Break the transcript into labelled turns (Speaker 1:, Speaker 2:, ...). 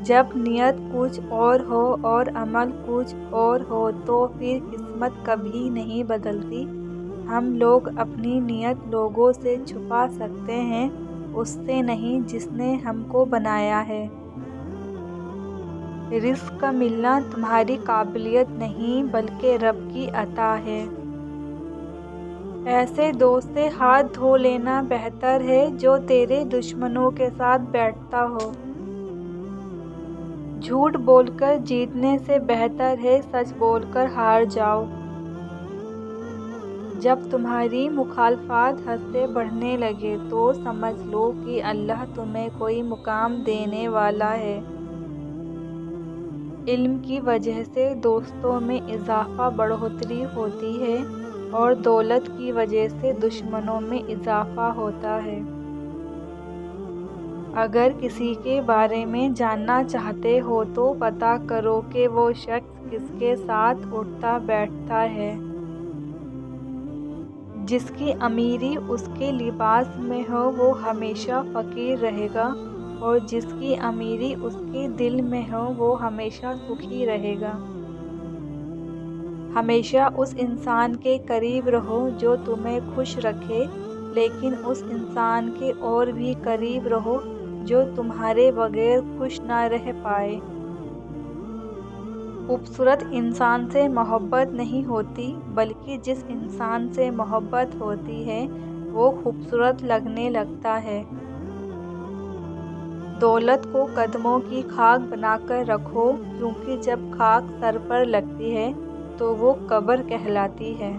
Speaker 1: جب نیت کچھ اور ہو اور عمل کچھ اور ہو تو پھر قسمت کبھی نہیں بدلتی۔ ہم لوگ اپنی نیت لوگوں سے چھپا سکتے ہیں، اس سے نہیں جس نے ہم کو بنایا ہے۔ رزق کا ملنا تمہاری قابلیت نہیں بلکہ رب کی عطا ہے۔ ایسے دوست سے ہاتھ دھو لینا بہتر ہے جو تیرے دشمنوں کے ساتھ بیٹھتا ہو۔ جھوٹ بول کر جیتنے سے بہتر ہے سچ بول کر ہار جاؤ۔ جب تمہاری مخالفات حد سے بڑھنے لگے تو سمجھ لو کہ اللہ تمہیں کوئی مقام دینے والا ہے۔ علم کی وجہ سے دوستوں میں اضافہ بڑھوتری ہوتی ہے اور دولت کی وجہ سے دشمنوں میں اضافہ ہوتا ہے۔ اگر کسی کے بارے میں جاننا چاہتے ہو تو پتہ کرو کہ وہ شخص کس کے ساتھ اٹھتا بیٹھتا ہے۔ جس کی امیری اس کے لباس میں ہو وہ ہمیشہ فقیر رہے گا اور جس کی امیری اس کے دل میں ہو وہ ہمیشہ سکھی رہے گا۔ ہمیشہ اس انسان کے قریب رہو جو تمہیں خوش رکھے، لیکن اس انسان کے اور بھی قریب رہو جو تمہارے بغیر خوش نہ رہ پائے۔ خوبصورت انسان سے محبت نہیں ہوتی بلکہ جس انسان سے محبت ہوتی ہے وہ خوبصورت لگنے لگتا ہے۔ دولت کو قدموں کی خاک بنا کر رکھو کیونکہ جب خاک سر پر لگتی ہے تو وہ قبر کہلاتی ہے۔